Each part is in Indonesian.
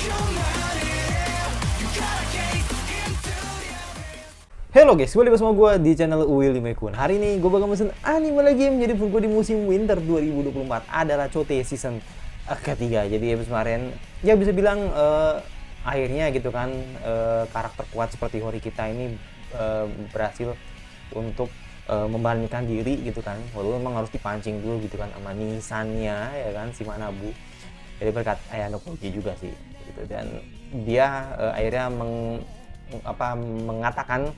Halo guys, balik bersama gue di channel Willy Mekun. Hari ini gue bakal mesen anime lagi menjadi buku di musim winter 2024 adalah Chote season ketiga. Jadi episode kemarin ya bisa bilang akhirnya gitu kan karakter kuat seperti Hori kita ini berhasil untuk memberanikan diri gitu kan. Walaupun memang harus dipancing dulu gitu kan sama nisannya ya kan si Manabu. Jadi berkat Ayano Koji juga sih gitu, dan dia akhirnya mengatakan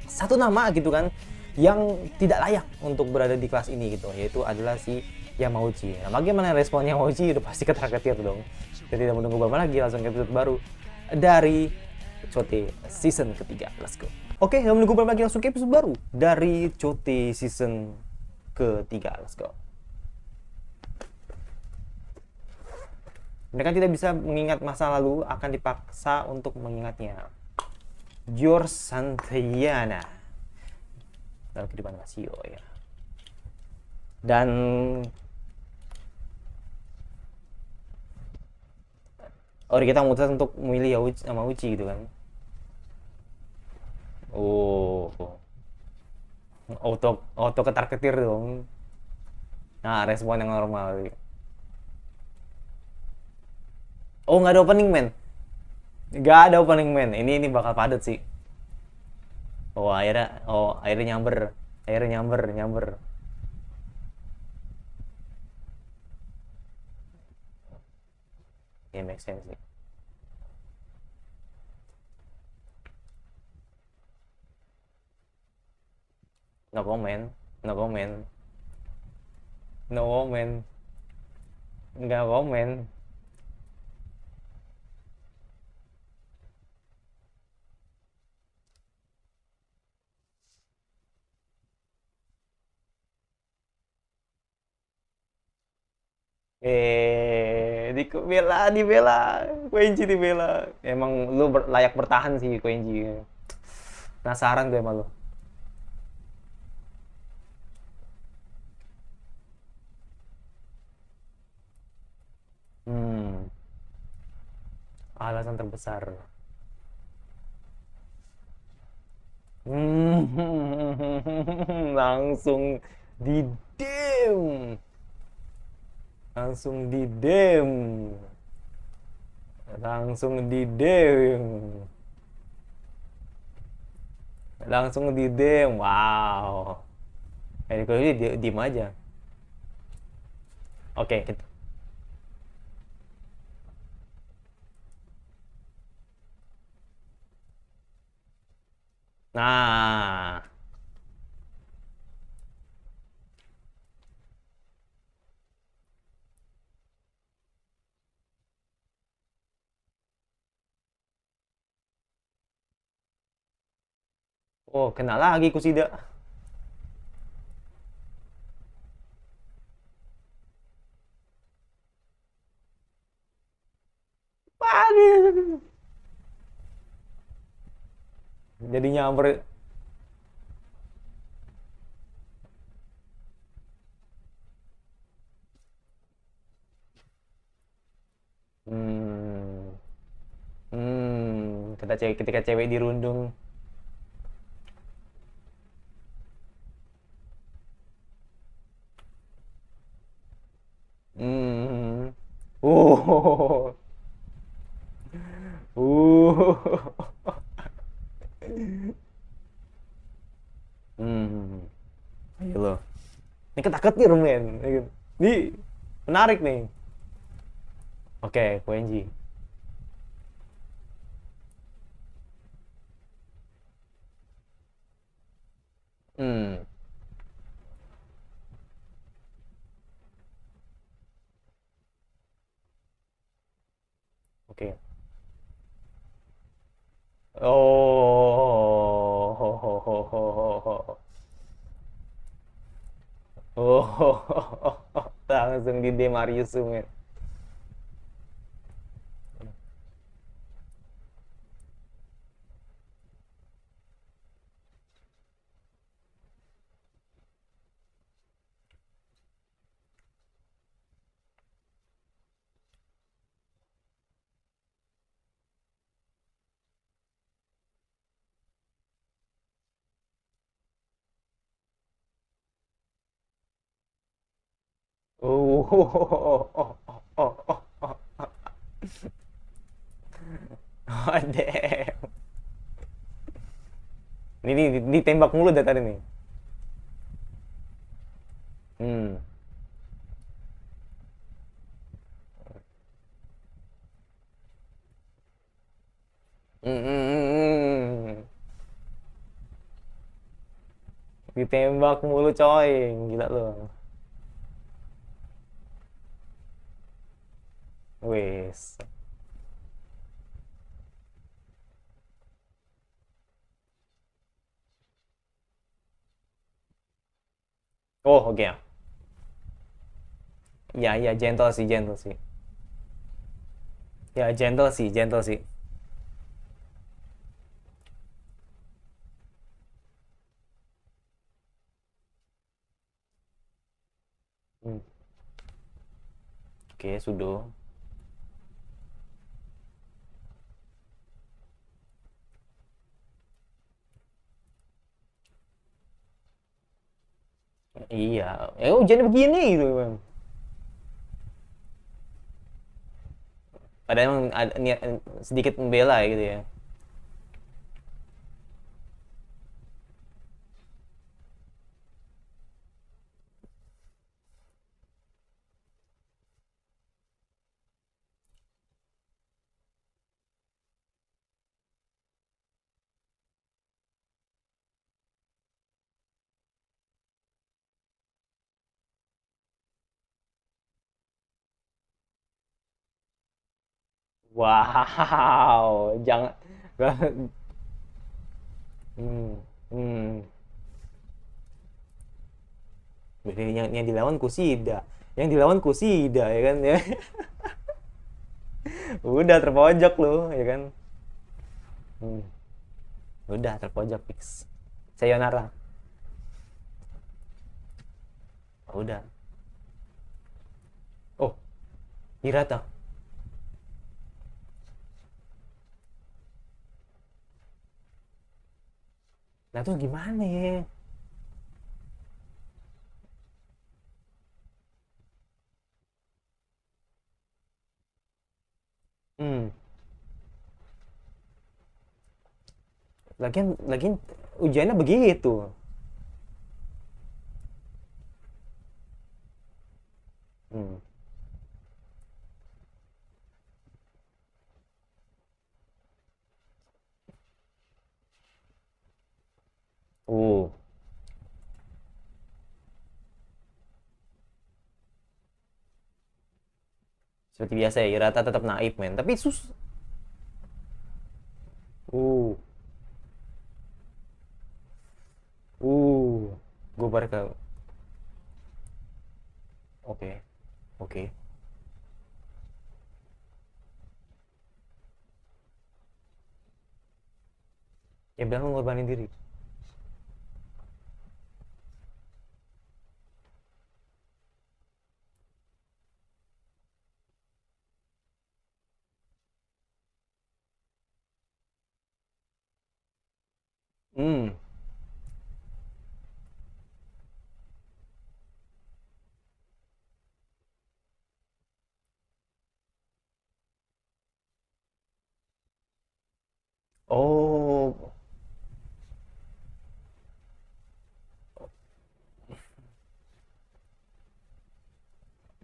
satu nama gitu kan yang tidak layak untuk berada di kelas ini gitu, yaitu adalah si Yamauchi. Nah, bagaimana respon Yamauchi? Udah pasti ketar-ketir dong. Jadi tidak menunggu lama lagi, langsung ke episode baru dari Chote season ketiga. Let's go. Oke, tidak menunggu lama lagi, langsung ke episode baru dari Chote season ketiga. Let's go. Mereka tidak bisa mengingat masa lalu, akan dipaksa untuk mengingatnya. George Santayana dalam kehidupan Masio ya. Dan kita memutuskan untuk memilih Yamauchi gitu kan. Oh, auto ketar-ketir dong. Nah, respon yang normal. Oh, nggak ada opening man. Nggak ada opening man. Ini bakal padat sih. Akhirnya nyamber. Akhirnya nyamber. Ya, make sense sih. No comment. No comment. No comment. Nggak komen. Dibela, Koenji dibela. Emang lu layak bertahan sih Koenji. Penasaran gue emang lu. Hmm, alasan terbesar. Langsung di dem. Langsung di dem. Langsung di dem. Langsung di dem. Wow. Ini kalau ini diem aja. Oke, nah. Oh, kena lagi Kusida. Aduh. Jadi nyamper. Hmm. Ketika cewek dirundung. Hmm. Oh. Hmm. Ayo lo. Ini ketar-ketir men. Ini menarik nih. Oke, Koenji. Hmm. Oke. Oh. Ho, ho, ho, ho, ho, ho. Oh. Langsung di Demarius men. Oh, oh, oh, oh, oh, oh, oh, oh, damn. Ini ditembak mulu dari tadi nih. Hmm. Hmm, hmm, hmm, hmm. Ditembak mulu coy, gila lu. Wes. Oh, oke ya. Ya, ya, gentle sih, gentle sih. Ya, gentle sih, gentle sih. Hmm. Oke, sudah. Iya, hujannya begini gitu, Bang. Padahal emang ada niat sedikit membela ya gitu ya. Wow, jangan. Hmm, hmm. Berarti yang dilawan Kusida, yang dilawan Kusida ya kan ya. Udah terpojok lu ya kan. Hmm. Udah terpojok fix. Sayonara. Udah. Oh, Hirata. Nah tuh gimana ya? Hmm. Lagian ujiannya begitu. Hmm. Uh, seperti biasa ya, Hirata tetap naif men. Tapi uh, uh, gue baru ke, oke, oke. Ya bilang lu ngorbanin diri. Hmm. Oh.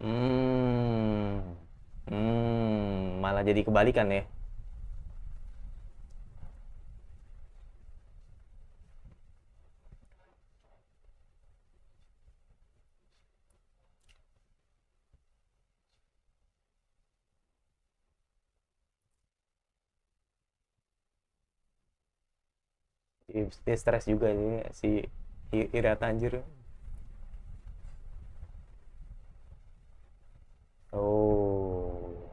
Hmm. Hmm. Malah jadi kebalikan ya. Dia stres juga ini si Hirata anjir. Oh.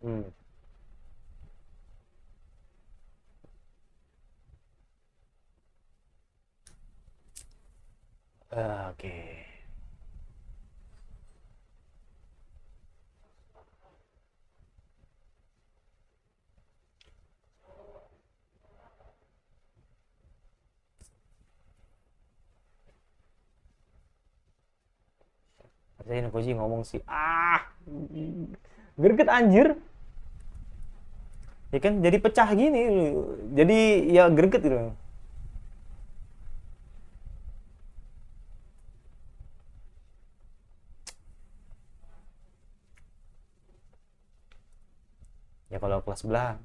Hmm. Ah, oke. Saya Koji ngomong sih, greget anjir. Ya kan jadi pecah gini, jadi ya greget gitu. Ya kalau kelas sebelah.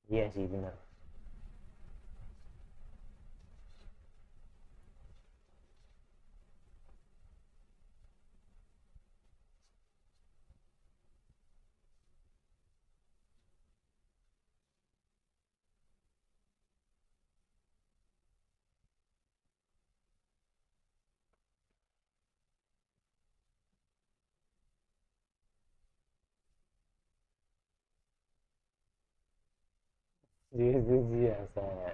Iya sih benar. Iya, saya.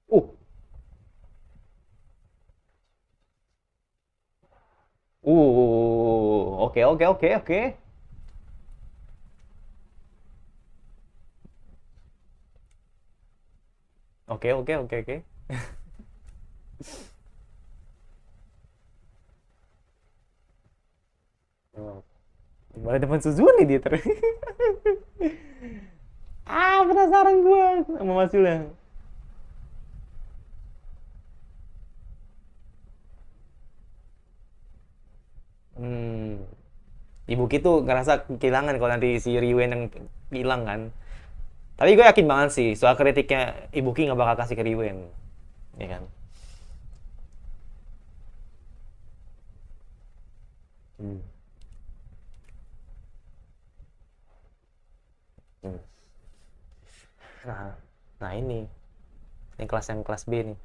Uh, oke oke oke oke. Oke oke oke oke. Oh, malah depan Suzuni dia ter. Penasaran gua sama Masula. Hmm. Ibu gitu ngerasa kehilangan kalau nanti si Riwen yang hilang kan. Tapi gue yakin banget sih soal kritiknya Ibuki nggak bakal kasih ke Riwen, ya kan? Hmm. Hmm. Nah, nah ini kelas yang kelas B nih.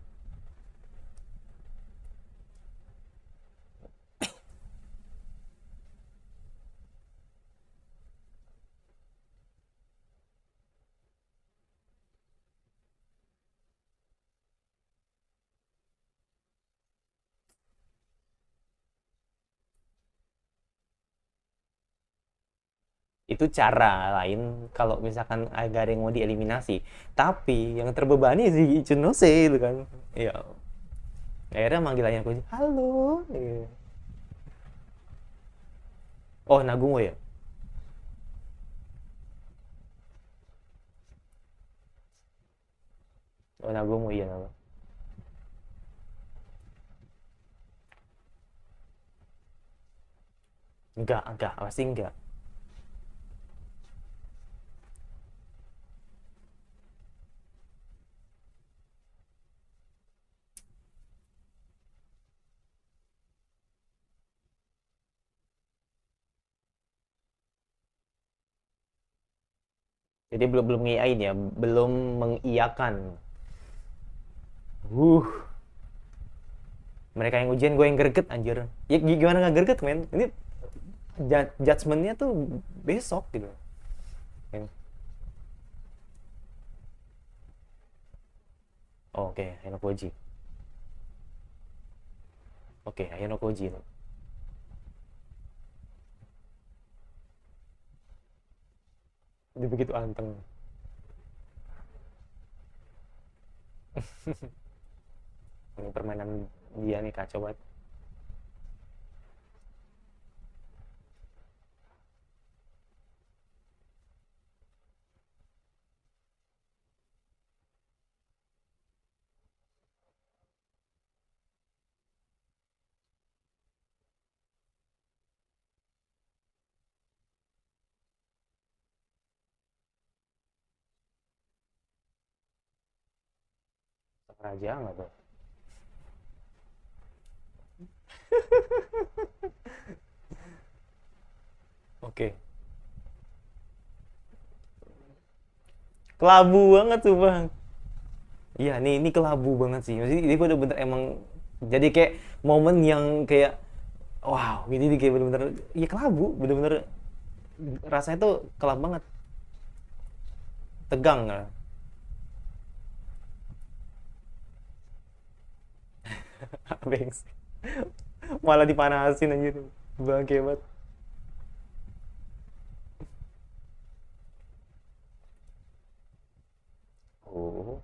Itu cara lain kalau misalkan agak ada yang mau dieliminasi. Tapi yang terbebani si Icunose itu kan. Ya, akhirnya manggilannya aku, halo. Iya. Oh, Nagumo ya? Oh, Nagumo iya nama. Enggak, pasti enggak. Jadi belum belum ngiyain ya, belum mengiyakan. Uh, mereka yang ujian gue yang greget anjir. Ya gimana nggak greget men? Ini judgementnya tuh besok gitu. Oh, oke, okay. Hayano Koji. Oke, okay, Hayano Koji. Dia begitu anteng. Ini permainan dia nih kacau banget. Raja nggak tuh? Oke. Kelabu banget tuh bang. Iya, ini kelabu banget sih. Maksudnya ini bener-bener emang jadi kayak momen yang kayak wow, ini kayak bener-bener iya kelabu, bener-bener rasanya tuh kelap banget, tegang lah. Bengs. Malah dipanasin aja tuh. Bang hebat. Oh,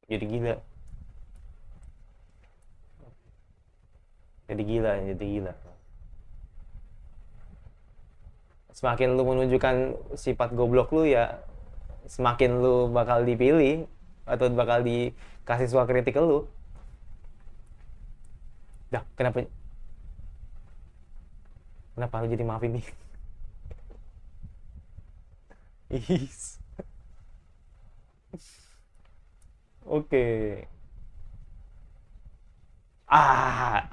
jadi gila. Jadi gila, jadi gila. Semakin lu menunjukkan sifat goblok lu ya, semakin lu bakal dipilih atau bakal dikasih suara kritik ke lu. Dah, kenapa lu jadi maafin nih? Is. Oke.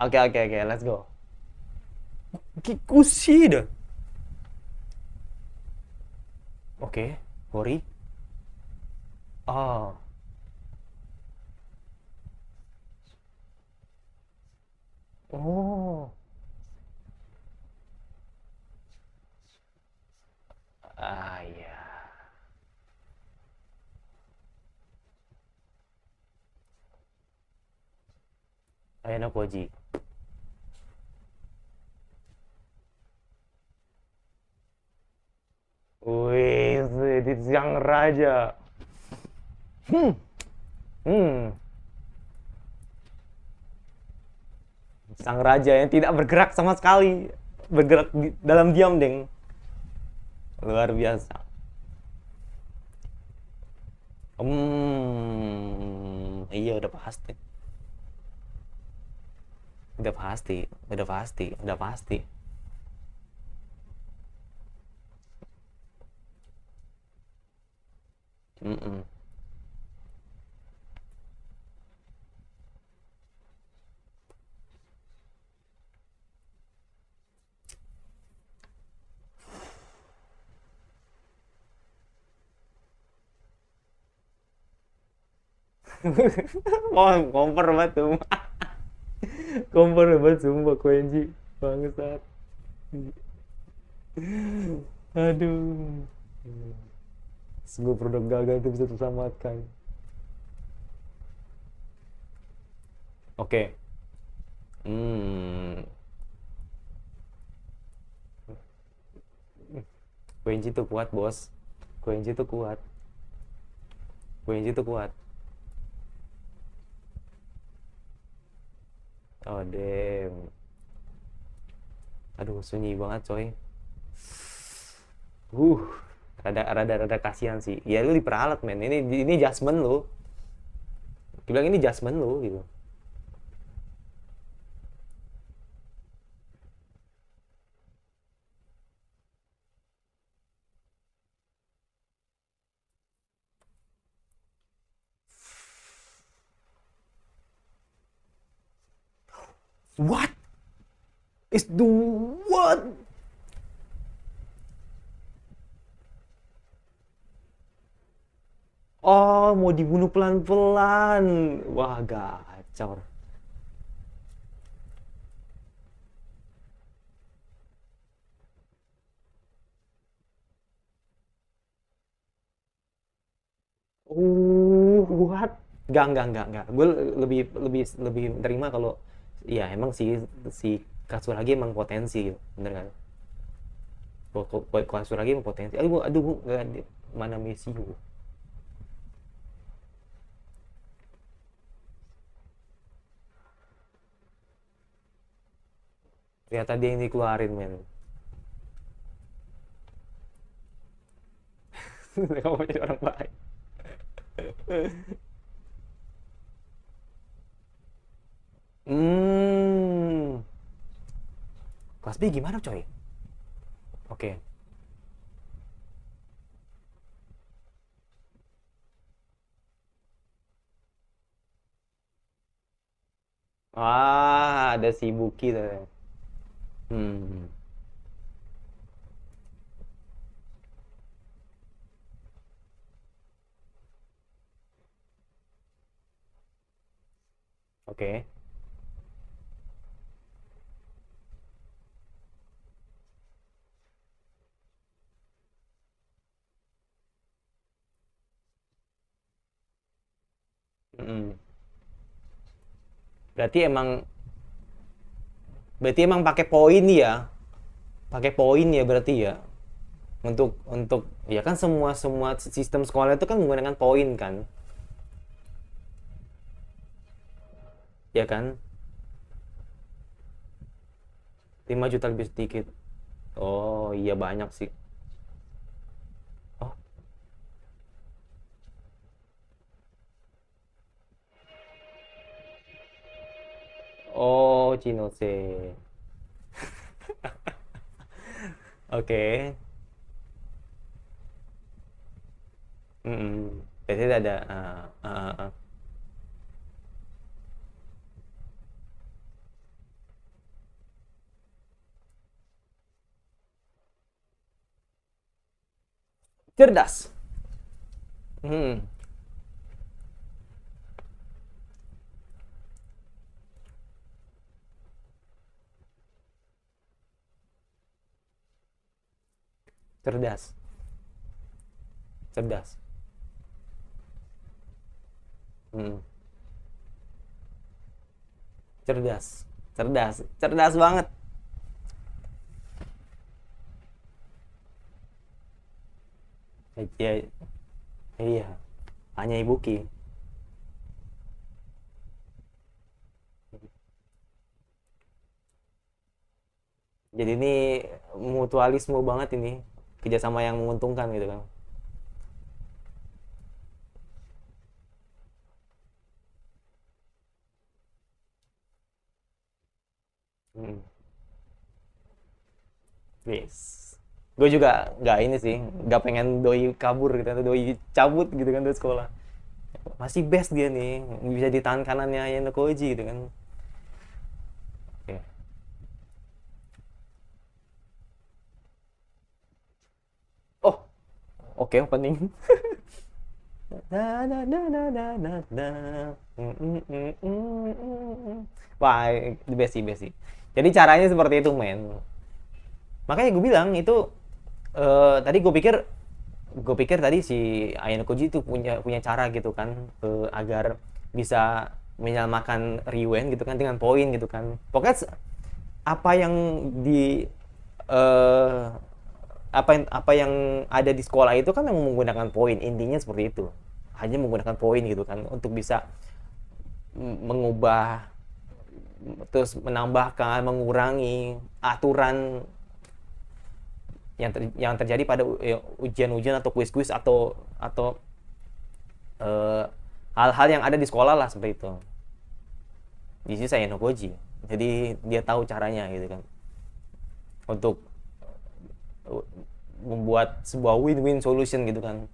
Oke oke oke, let's go. Kikushida. Oke, Hori. Oh, oh. Ah iya. Ayano Koji. Wih, itu sang raja. Hmm, hmm. Sang raja yang tidak bergerak sama sekali. Bergerak dalam diam, Deng. Luar biasa. Iya udah pasti. Udah pasti, udah pasti, udah pasti. Mm-mm. Wah, kompor banget tuh. Kompor banget sumpah Koenji. Bangsat. Aduh. Sebuah produk gagal itu bisa terselamatkan. Oke. Hmm. Koenji tuh kuat, bos. Koenji tuh kuat. Koenji tuh kuat. Oh, damn. Aduh, sunyi banget, coy. Uh, rada kasihan sih. Ya lu diperalat, men. Ini adjustment lu. Dibilang ini adjustment lu gitu. What is the what? Oh, mau dibunuh pelan-pelan. Wah, gacor. What? Enggak. Gue lebih lebih lebih terima kalau ya emang si Katsuragi emang potensi gitu. Bener kan? Katsuragi emang potensi. Aduh, nggak mana Messi gua. Ternyata dia yang dikeluarin, men. Kamu jadi orang baik. Hmm. Kelas B gimana coy? Oke. Ah, ada si Buki tuh. Hmm. Oke. Mm. Berarti emang berarti emang pakai poin ya. Pakai poin ya berarti ya. Untuk ya kan semua semua sistem sekolah itu kan menggunakan poin kan. Ya kan? 5 juta lebih sedikit. Oh, iya banyak sih. Oh, oh, Chinose. Oke. Mm. Biasanya ada cerdas. Hmm, cerdas. Cerdas. Hmm, cerdas. Cerdas. Cerdas banget. Iya, iya. Hanya Ibuki. Jadi ini mutualisme banget ini. Kerjasama yang menguntungkan gitu kan. Hmm. Yes. Gue juga nggak ini sih, nggak pengen doi kabur gitu, atau doi cabut gitu kan dari sekolah. Masih best dia nih, bisa ditahan kanannya Ayano Koji gitu kan. Oke. Oh, oke opening. Na, na, na, na, na, na, na. Mm, mm, mm, mm, mm. Wah, best sih, best sih. Jadi caranya seperti itu, men. Makanya gue bilang itu tadi gue pikir tadi si Ayano Koji itu punya punya cara gitu kan agar bisa menyelamatkan Riwen gitu kan dengan poin gitu kan. Pokoknya apa yang di eh apa yang ada di sekolah itu kan memang menggunakan poin, intinya seperti itu, hanya menggunakan poin gitu kan untuk bisa mengubah, terus menambahkan, mengurangi aturan yang terjadi pada ujian-ujian atau kuis-kuis atau eh, hal-hal yang ada di sekolah lah seperti itu. Di sini saya Nogoji, jadi dia tahu caranya gitu kan untuk eh, membuat sebuah win-win solution gitu kan.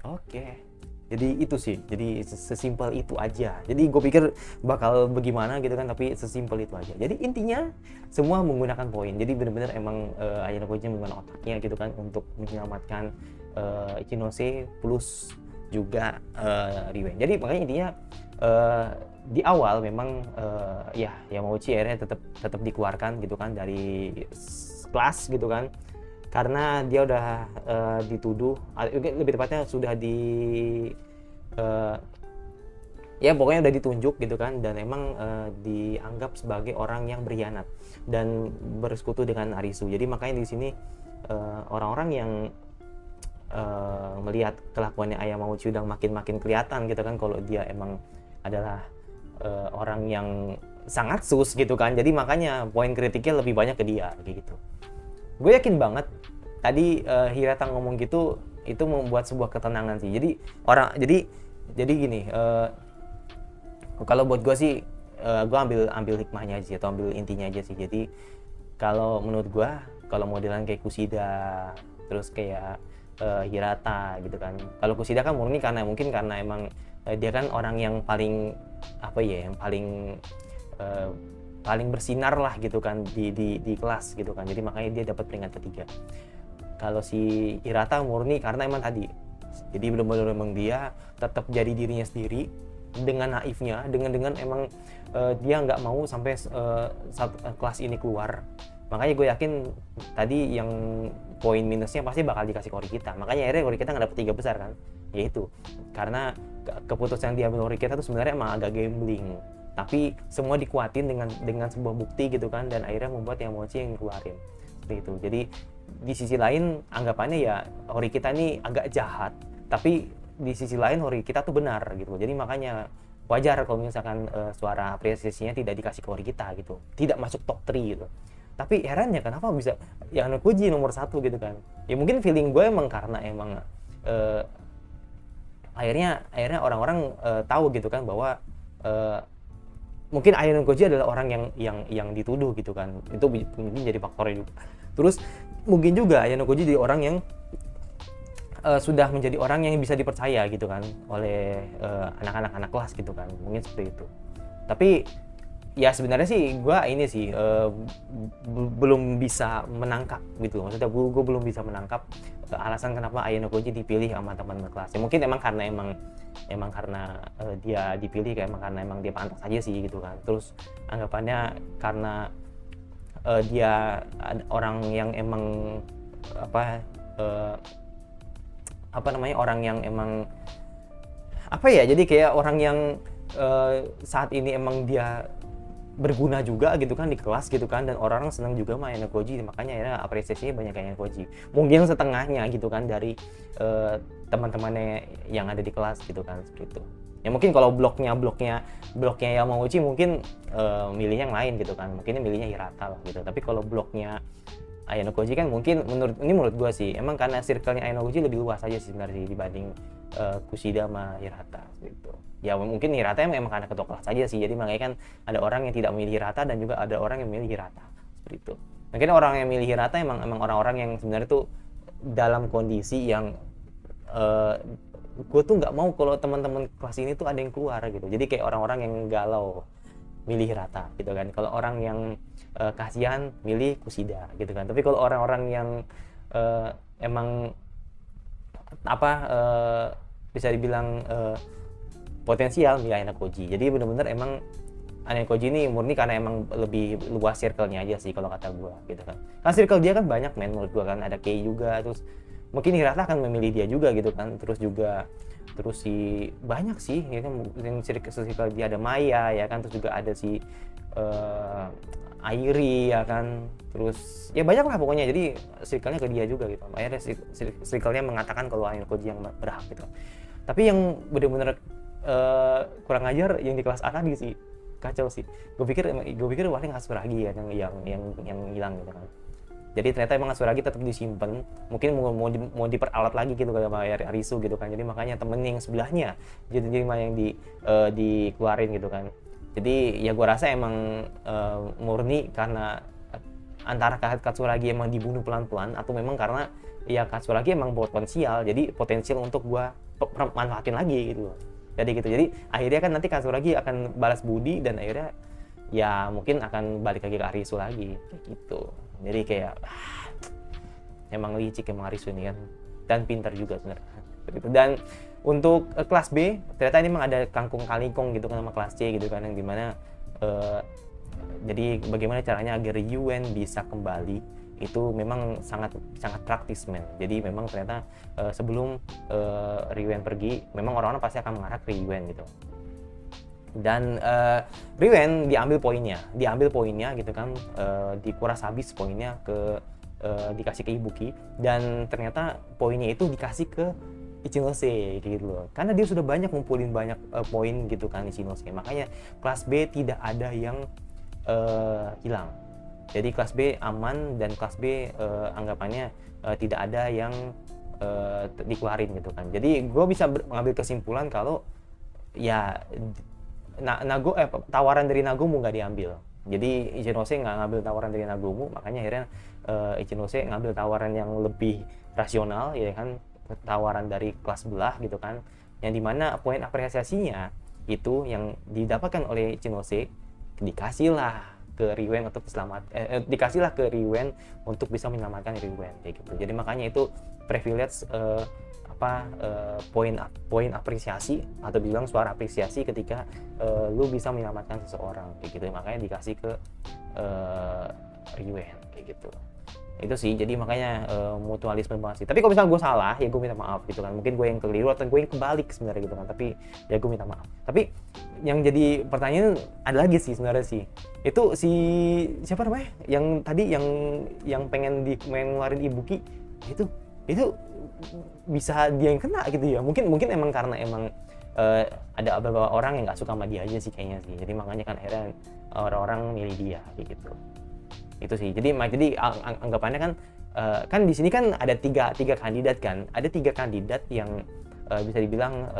Oke. Jadi itu sih, jadi sesimpel itu aja. Jadi gue pikir bakal bagaimana gitu kan, tapi sesimpel itu aja. Jadi intinya semua menggunakan poin. Jadi benar-benar emang Ayano Koji menggunakan otaknya gitu kan untuk menyelamatkan Ichinose plus juga Riwen. Jadi makanya intinya uh, di awal memang ya Yamauchi akhirnya tetap tetap dikeluarkan gitu kan dari kelas gitu kan, karena dia udah dituduh, lebih tepatnya sudah uh, ya pokoknya udah ditunjuk gitu kan, dan emang dianggap sebagai orang yang berkhianat dan bersekutu dengan Arisu. Jadi makanya di sini orang-orang yang melihat kelakuannya Ayamauchi udah makin kelihatan gitu kan kalau dia emang adalah orang yang sangat sus gitu kan. Jadi makanya poin kritiknya lebih banyak ke dia kayak gitu. Gue yakin banget tadi Hirata ngomong gitu itu membuat sebuah ketenangan sih. Jadi gini, kalau buat gue sih gue ambil hikmahnya aja atau ambil intinya aja sih. Jadi kalau menurut gue, kalau modelan kayak Kushida terus kayak Hirata gitu kan. Kalau Kushida kan murni karena emang dia kan orang yang paling yang paling bersinar lah gitu kan di kelas gitu kan. Jadi makanya dia dapat peringkat ketiga. Kalau si Hirata murni karena emang tadi. Jadi benar-benar emang dia tetap jadi dirinya sendiri dengan naifnya, dengan emang dia nggak mau sampai kelas ini keluar. Makanya gue yakin tadi yang poin minusnya pasti bakal dikasih ke Horikita. Makanya akhirnya Horikita nggak dapet 3 besar kan. Yaitu karena keputusan yang diambil Horikita itu sebenarnya emang agak gambling. Tapi semua dikuatin dengan sebuah bukti gitu kan, dan akhirnya membuat Yamauchi yang keluarin. Seperti itu. Jadi di sisi lain anggapannya ya Horikita ini agak jahat, tapi di sisi lain Horikita tuh benar gitu. Jadi makanya wajar kalau misalkan suara apresiasinya tidak dikasih ke Horikita gitu. Tidak masuk top 3 gitu. Tapi herannya kenapa bisa Yanokoji nomor 1 gitu kan. Ya mungkin feeling gue emang karena emang akhirnya orang-orang tahu gitu kan bahwa mungkin Yanokoji adalah orang yang dituduh gitu kan. Itu mungkin jadi faktornya juga. Terus mungkin juga Yanokoji jadi orang yang sudah menjadi orang yang bisa dipercaya gitu kan oleh anak-anak kelas gitu kan. Mungkin seperti itu. Tapi ya sebenarnya sih gue ini sih belum bisa menangkap gitu. Maksudnya gue belum bisa menangkap alasan kenapa Yanokoji dipilih sama teman kelas. Ya, mungkin emang karena dia dipilih karena emang dia pantas aja sih gitu kan. Terus anggapannya karena dia orang yang emang orang yang emang jadi kayak orang yang saat ini emang dia berguna juga gitu kan di kelas gitu kan, dan orang-orang senang juga sama Yanokoji, makanya akhirnya apresiasinya banyak kayak Yanokoji. Mungkin setengahnya gitu kan dari teman-temannya yang ada di kelas gitu kan, seperti itu. Ya mungkin kalau bloknya Yamauchi mungkin milihnya yang lain gitu kan, mungkin milihnya Hirata lah gitu. Tapi kalau bloknya Yanokoji kan mungkin menurut gue sih emang karena circle-nya Yanokoji lebih luas aja sih sebenarnya dibanding Kushida sama Hirata gitu. Ya mungkin Hirata emang karena ketua kelas aja sih, jadi makanya kan ada orang yang tidak memilih Hirata dan juga ada orang yang memilih Hirata seperti itu. Mungkin orang yang memilih Hirata emang orang-orang yang sebenarnya tuh dalam kondisi yang gue tuh nggak mau kalau teman-teman kelas ini tuh ada yang keluar gitu. Jadi kayak orang-orang yang galau milih Hirata gitu kan. Kalau orang yang kasihan milih Kushida gitu kan. Tapi kalau orang-orang yang emang bisa dibilang potensial milih Yanokoji. Jadi benar-benar emang Yanokoji ini murni karena emang lebih luas circle-nya aja sih kalau kata gue gitu kan. Karena circle dia kan banyak menurut gue kan, ada Kei juga, terus mungkin Hirata akan memilih dia juga gitu kan. Terus si banyak sih ya kan, yang circle dia ada Maya ya kan, terus juga ada si Airi ya kan, terus ya banyak lah pokoknya. Jadi circle-nya ke dia juga gitu. Akhirnya circle-nya mengatakan kalau Yanokoji yang berhak gitu. Tapi yang benar-benar kurang ajar yang di kelas A tadi sih, kacau sih. Gue pikir paling Katsuragi ya yang hilang gitu kan. Jadi ternyata emang Katsuragi tetap disimpan, mungkin mau diperalat lagi gitu kayak sama Arisu gitu kan. Jadi makanya temen yang sebelahnya jadi yang dikeluarin gitu kan. Jadi ya gue rasa emang murni karena antara Katsuragi emang dibunuh pelan-pelan, atau memang karena ya Katsuragi emang potensial, jadi potensial untuk gue manfaatin lagi gitu. Jadi akhirnya kan nanti Katsuragi akan balas budi dan akhirnya ya mungkin akan balik lagi ke Arisu lagi kayak gitu. Jadi kayak emang licik emang Arisu ini kan, dan pintar juga sebenarnya. Dan untuk kelas B ternyata ini memang ada kangkung kalingkong gitu kan sama kelas C gitu kan, yang dimana jadi bagaimana caranya agar Yuen bisa kembali itu memang sangat praktis men. Jadi memang ternyata sebelum Ryuen pergi, memang orang-orang pasti akan mengarah ke Ryuen gitu. Dan Ryuen diambil poinnya gitu kan, dikuras habis poinnya ke dikasih ke Ibuki, dan ternyata poinnya itu dikasih ke Ichinose gitu loh. Karena dia sudah banyak ngumpulin banyak poin gitu kan Ichinose. Makanya kelas B tidak ada yang hilang. Jadi kelas B aman, dan kelas B anggapannya tidak ada yang dikeluarin gitu kan. Jadi gue bisa mengambil kesimpulan kalau ya tawaran dari Nagomu nggak diambil. Jadi Ichinose nggak ngambil tawaran dari Nagomu, makanya akhirnya Ichinose ngambil tawaran yang lebih rasional, ya kan, tawaran dari kelas belah gitu kan, yang dimana poin apresiasinya itu yang didapatkan oleh Ichinose dikasihlah ke Riwen untuk dikasihlah ke Riwen untuk bisa menyelamatkan Riwen kayak gitu. Jadi makanya itu privilege poin apresiasi atau bilang suara apresiasi ketika lu bisa menyelamatkan seseorang kayak gitu. Makanya dikasih ke Riwen kayak gitu. Itu sih, jadi makanya mutualisme banget sih. Tapi kalau misalnya gue salah, ya gue minta maaf gitu kan. Mungkin gue yang keliru atau gue yang kebalik sebenarnya gitu kan. Tapi ya gue minta maaf. Tapi yang jadi pertanyaan ada lagi sih sebenarnya sih. Itu si siapa namanya? Yang tadi yang pengen ngeluarin Ibuki itu bisa dia yang kena gitu ya. Mungkin emang karena ada beberapa orang yang nggak suka sama dia aja sih kayaknya sih. Jadi makanya kan akhirnya orang-orang milih dia kayak gitu. Itu sih. Jadi anggapannya kan di sini kan ada tiga kandidat kan. Ada 3 kandidat yang bisa dibilang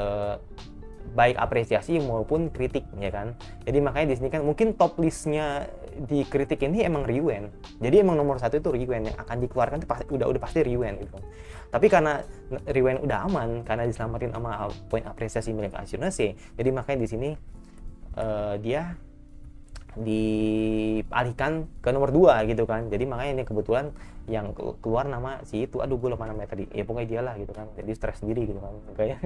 baik apresiasi maupun kritik ya kan. Jadi makanya di sini kan mungkin top listnya di kritik ini emang Riwen. Jadi emang nomor 1 itu Riwen, yang akan dikeluarkan itu udah pasti Riwen gitu. Tapi karena Riwen udah aman karena diselamatin sama poin apresiasi milik Ichinose, jadi makanya di sini dia dialihkan ke nomor 2 gitu kan. Jadi makanya ini kebetulan yang keluar nama si itu, aduh gue lupa namanya tadi, ya pokoknya dia lah gitu kan. Jadi stres sendiri gitu kan kayak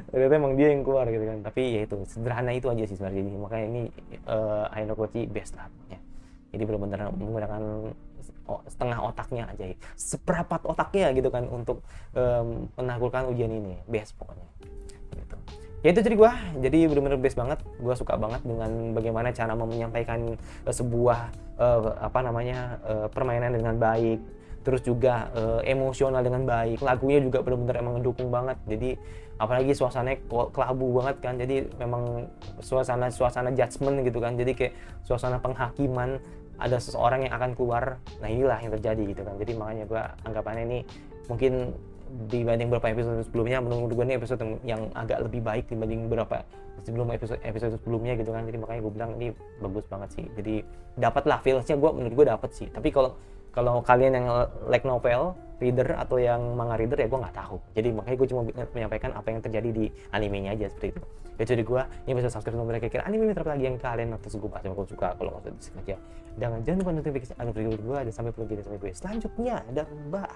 ternyata emang dia yang keluar gitu kan. Tapi ya itu sederhana itu aja sih sebenarnya. Jadi makanya ini Ainokochi best lah pokoknya. Jadi benar-benar menggunakan setengah otaknya aja, seperapat otaknya gitu kan untuk menaklukkan ujian ini. Best pokoknya gitu. Ya itu jadi gue, jadi benar-benar best banget. Gue suka banget dengan bagaimana cara menyampaikan sebuah permainan dengan baik, terus juga emosional dengan baik. Lagunya juga benar-benar emang ngedukung banget. Jadi apalagi suasananya kelabu banget kan. Jadi memang suasana judgement gitu kan. Jadi kayak suasana penghakiman, ada seseorang yang akan keluar. Nah inilah yang terjadi gitu kan. Jadi makanya gue anggapannya ini mungkin dibanding beberapa episode sebelumnya, menurut gue ini episode yang agak lebih baik dibanding beberapa episode sebelumnya gitu kan. Jadi makanya gue bilang ini bagus banget sih. Jadi dapatlah feelsnya, menurut gue dapet sih. Tapi kalau kalian yang like novel reader atau yang manga reader ya gue nggak tahu. Jadi makanya gue cuma menyampaikan apa yang terjadi di animenya aja seperti itu. Ya jadi gue ini bisa subscribe nomor kira-kira anime terus lagi yang kalian atau gue bahas yang gue suka. Kalau nggak suka aja jangan lupa notifikasi gue, dan sampai berjumpa sampai gue selanjutnya. Dan bye.